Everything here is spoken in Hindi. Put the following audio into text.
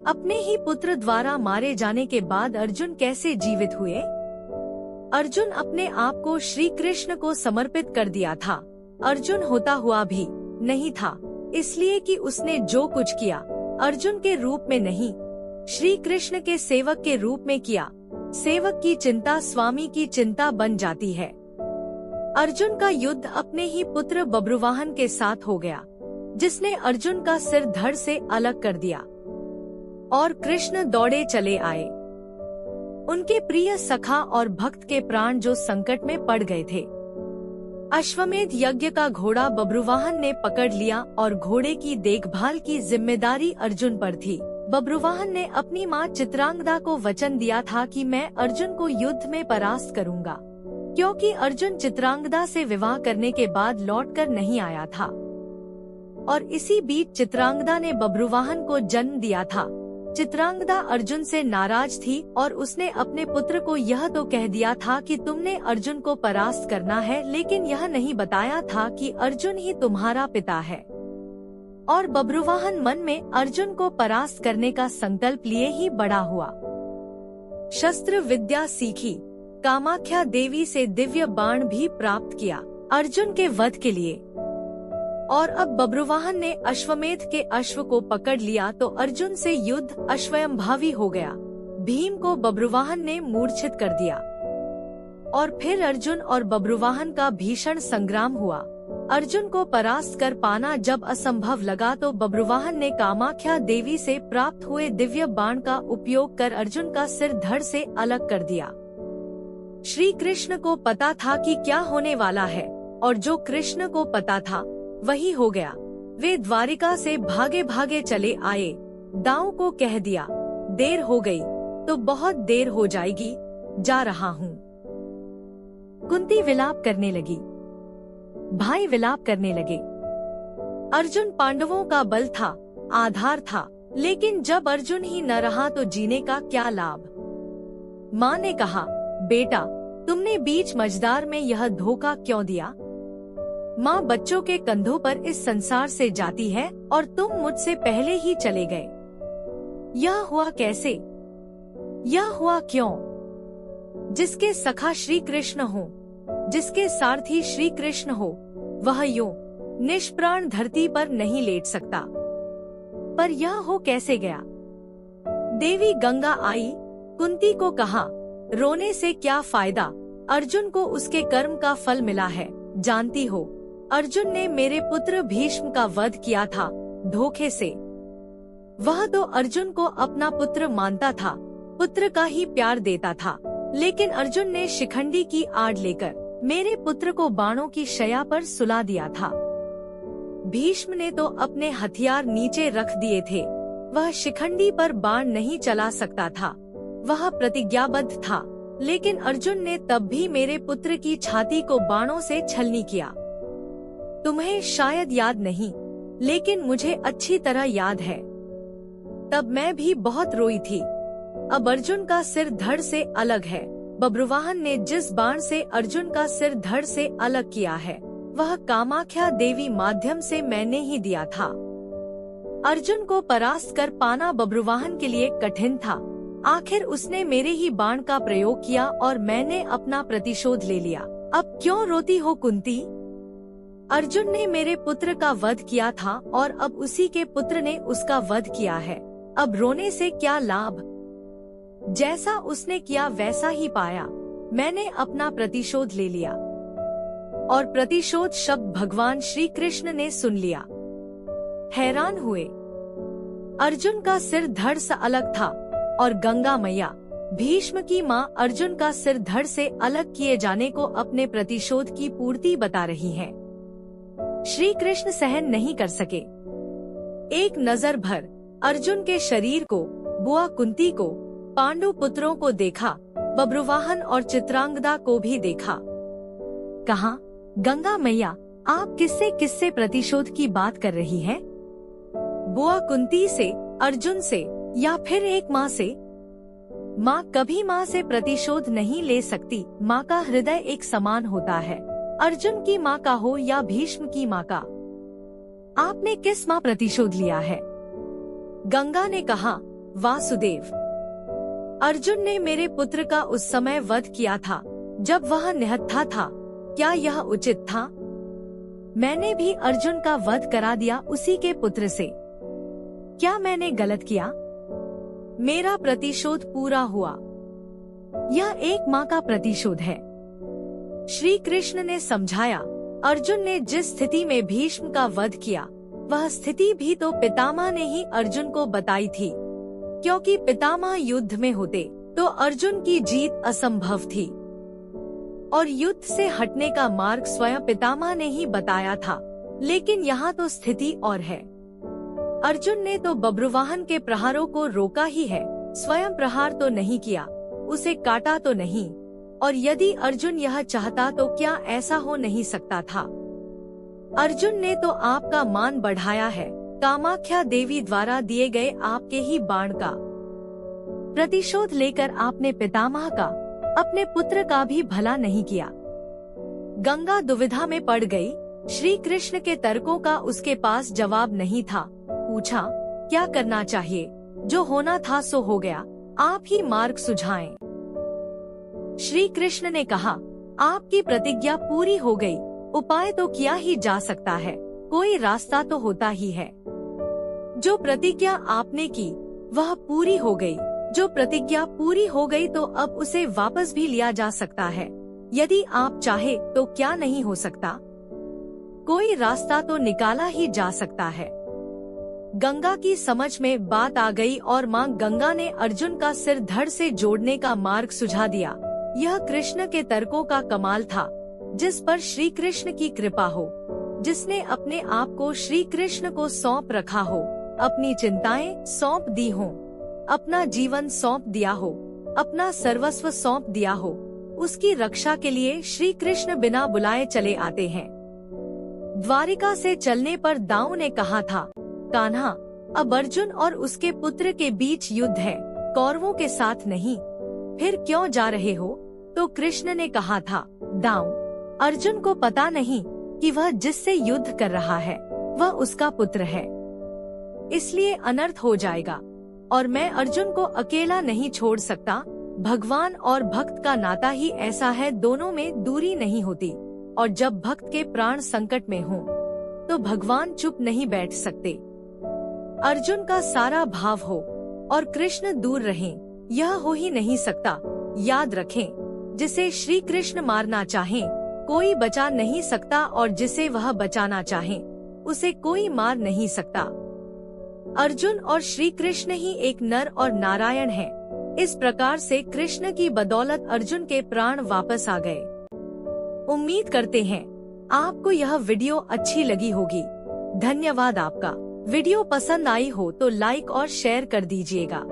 अपने ही पुत्र द्वारा मारे जाने के बाद अर्जुन कैसे जीवित हुए? अर्जुन अपने आप को श्री कृष्ण को समर्पित कर दिया था। अर्जुन होता हुआ भी नहीं था, इसलिए कि उसने जो कुछ किया अर्जुन के रूप में नहीं, श्री कृष्ण के सेवक के रूप में किया। सेवक की चिंता स्वामी की चिंता बन जाती है। अर्जुन का युद्ध अपने ही पुत्र बब्रुवाहन के साथ हो गया, जिसने अर्जुन का सिर धड़ से अलग कर दिया और कृष्ण दौड़े चले आए। उनके प्रिय सखा और भक्त के प्राण जो संकट में पड़ गए थे। अश्वमेध यज्ञ का घोड़ा बब्रुवाहन ने पकड़ लिया और घोड़े की देखभाल की जिम्मेदारी अर्जुन पर थी। बब्रुवाहन ने अपनी मां चित्रांगदा को वचन दिया था कि मैं अर्जुन को युद्ध में परास्त करूंगा, क्योंकि अर्जुन चित्रांगदा से विवाह करने के बाद लौटकर नहीं आया था। और इसी बीच चित्रांगदा ने बब्रुवाहन को जन्म दिया था। चित्रांगदा अर्जुन से नाराज थी और उसने अपने पुत्र को यह तो कह दिया था कि तुमने अर्जुन को परास्त करना है, लेकिन यह नहीं बताया था कि अर्जुन ही तुम्हारा पिता है। और बब्रुवाहन मन में अर्जुन को परास्त करने का संकल्प लिए ही बड़ा हुआ। शस्त्र विद्या सीखी, कामाख्या देवी से दिव्य बाण भी प्राप्त किया अर्जुन के वध के लिए। और अब बब्रुवाहन ने अश्वमेध के अश्व को पकड़ लिया तो अर्जुन से युद्ध अश्वयंभावी हो गया। भीम को बब्रुवाहन ने मूर्छित कर दिया और फिर अर्जुन और बब्रुवाहन का भीषण संग्राम हुआ। अर्जुन को परास्त कर पाना जब असंभव लगा तो बब्रुवाहन ने कामाख्या देवी से प्राप्त हुए दिव्य बाण का उपयोग कर अर्जुन का सिर धड़ से अलग कर दिया। श्री कृष्ण को पता था कि क्या होने वाला है और जो कृष्ण को पता था वही हो गया। वे द्वारिका से भागे भागे चले आए। दाऊ को कह दिया, देर हो गई तो बहुत देर हो जाएगी, जा रहा हूँ। कुंती विलाप करने लगी, भाई विलाप करने लगे। अर्जुन पांडवों का बल था, आधार था, लेकिन जब अर्जुन ही न रहा तो जीने का क्या लाभ। माँ ने कहा, बेटा तुमने बीच मझदार में यह धोखा क्यों दिया? माँ बच्चों के कंधों पर इस संसार से जाती है और तुम मुझसे पहले ही चले गए। यह हुआ कैसे? यह हुआ क्यों? जिसके सखा श्री कृष्ण हो, जिसके सारथी श्री कृष्ण हो, वह यूं निष्प्राण धरती पर नहीं लेट सकता। पर यह हो कैसे गया? देवी गंगा आई, कुंती को कहा, रोने से क्या फायदा, अर्जुन को उसके कर्म का फल मिला है। जानती हो, अर्जुन ने मेरे पुत्र भीष्म का वध किया था धोखे से। वह तो अर्जुन को अपना पुत्र मानता था, पुत्र का ही प्यार देता था, लेकिन अर्जुन ने शिखंडी की आड़ लेकर मेरे पुत्र को बाणों की शया पर सुला दिया था। भीष्म ने तो अपने हथियार नीचे रख दिए थे, वह शिखंडी पर बाण नहीं चला सकता था, वह प्रतिज्ञाबद्ध था। लेकिन अर्जुन ने तब भी मेरे पुत्र की छाती को बाणों से छलनी किया। तुम्हें शायद याद नहीं, लेकिन मुझे अच्छी तरह याद है। तब मैं भी बहुत रोई थी। अब अर्जुन का सिर धड़ से अलग है। बब्रुवाहन ने जिस बाण से अर्जुन का सिर धड़ से अलग किया है, वह कामाख्या देवी माध्यम से मैंने ही दिया था। अर्जुन को परास्त कर पाना बब्रुवाहन के लिए कठिन था। आखिर उसने मेरे ही बाण का प्रयोग किया और मैंने अपना प्रतिशोध ले लिया। अब क्यों रोती हो कुंती? अर्जुन ने मेरे पुत्र का वध किया था और अब उसी के पुत्र ने उसका वध किया है। अब रोने से क्या लाभ? जैसा उसने किया वैसा ही पाया। मैंने अपना प्रतिशोध ले लिया। और प्रतिशोध शब्द भगवान श्री कृष्ण ने सुन लिया। हैरान हुए। अर्जुन का सिर धड़ से अलग था और गंगा मैया भीष्म की मां अर्जुन का सिर धड़ से अलग किए जाने को अपने प्रतिशोध की पूर्ति बता रही हैं। श्री कृष्ण सहन नहीं कर सके। एक नजर भर अर्जुन के शरीर को, बुआ कुंती को, पांडु पुत्रों को देखा, बब्रुवाहन और चित्रांगदा को भी देखा। कहा, गंगा मैया आप किससे किससे प्रतिशोध की बात कर रही हैं? बुआ कुंती से, अर्जुन से, या फिर एक माँ से? माँ कभी माँ से प्रतिशोध नहीं ले सकती। माँ का हृदय एक समान होता है, अर्जुन की माँ का हो या भीष्म की माँ का। आपने किस माँ प्रतिशोध लिया है? गंगा ने कहा, वासुदेव, अर्जुन ने मेरे पुत्र का उस समय वध किया था जब वह निहत्था था। क्या यह उचित था? मैंने भी अर्जुन का वध करा दिया उसी के पुत्र से। क्या मैंने गलत किया? मेरा प्रतिशोध पूरा हुआ। यह एक माँ का प्रतिशोध है। श्री कृष्ण ने समझाया, अर्जुन ने जिस स्थिति में भीष्म का वध किया, वह स्थिति भी तो पितामह ने ही अर्जुन को बताई थी। क्योंकि पितामह युद्ध में होते तो अर्जुन की जीत असंभव थी और युद्ध से हटने का मार्ग स्वयं पितामह ने ही बताया था। लेकिन यहाँ तो स्थिति और है। अर्जुन ने तो बब्रुवाहन के प्रहारों को रोका ही है, स्वयं प्रहार तो नहीं किया, उसे काटा तो नहीं। और यदि अर्जुन यह चाहता तो क्या ऐसा हो नहीं सकता था? अर्जुन ने तो आपका मान बढ़ाया है, कामाख्या देवी द्वारा दिए गए आपके ही बाण का प्रतिशोध लेकर आपने पितामह का, अपने पुत्र का भी भला नहीं किया। गंगा दुविधा में पड़ गई। श्री कृष्ण के तर्कों का उसके पास जवाब नहीं था। पूछा, क्या करना चाहिए? जो होना था सो हो गया, आप ही मार्ग सुझाएं। श्री कृष्ण ने कहा, आपकी प्रतिज्ञा पूरी हो गई, उपाय तो किया ही जा सकता है, कोई रास्ता तो होता ही है। जो प्रतिज्ञा आपने की वह पूरी हो गई। जो प्रतिज्ञा पूरी हो गई तो अब उसे वापस भी लिया जा सकता है। यदि आप चाहे तो क्या नहीं हो सकता? कोई रास्ता तो निकाला ही जा सकता है। गंगा की समझ में बात आ गई और माँ गंगा ने अर्जुन का सिर धड़ से जोड़ने का मार्ग सुझा दिया। यह कृष्ण के तर्कों का कमाल था, जिस पर श्री कृष्ण की कृपा हो, जिसने अपने आप को श्री कृष्ण को सौंप रखा हो, अपनी चिंताएं सौंप दी हो, अपना जीवन सौंप दिया हो, अपना सर्वस्व सौंप दिया हो। उसकी रक्षा के लिए श्री कृष्ण बिना बुलाए चले आते हैं। द्वारिका से चलने पर दाऊ ने कहा था, कान्हा, अब अर्जुन और उसके पुत्र के बीच युद्ध है, कौरवों के साथ नहीं, फिर क्यों जा रहे हो? तो कृष्ण ने कहा था, दाऊ, अर्जुन को पता नहीं कि वह जिससे युद्ध कर रहा है वह उसका पुत्र है, इसलिए अनर्थ हो जाएगा और मैं अर्जुन को अकेला नहीं छोड़ सकता। भगवान और भक्त का नाता ही ऐसा है, दोनों में दूरी नहीं होती। और जब भक्त के प्राण संकट में हों, तो भगवान चुप नहीं बैठ सकते। अर्जुन का सारा भाव हो और कृष्ण दूर रहें, यह हो ही नहीं सकता। याद रखें, जिसे श्री कृष्ण मारना चाहें कोई बचा नहीं सकता, और जिसे वह बचाना चाहें उसे कोई मार नहीं सकता। अर्जुन और श्री कृष्ण ही एक नर और नारायण है। इस प्रकार से कृष्ण की बदौलत अर्जुन के प्राण वापस आ गए। उम्मीद करते हैं आपको यह वीडियो अच्छी लगी होगी। धन्यवाद आपका। वीडियो पसंद आई हो तो लाइक और शेयर कर दीजिएगा।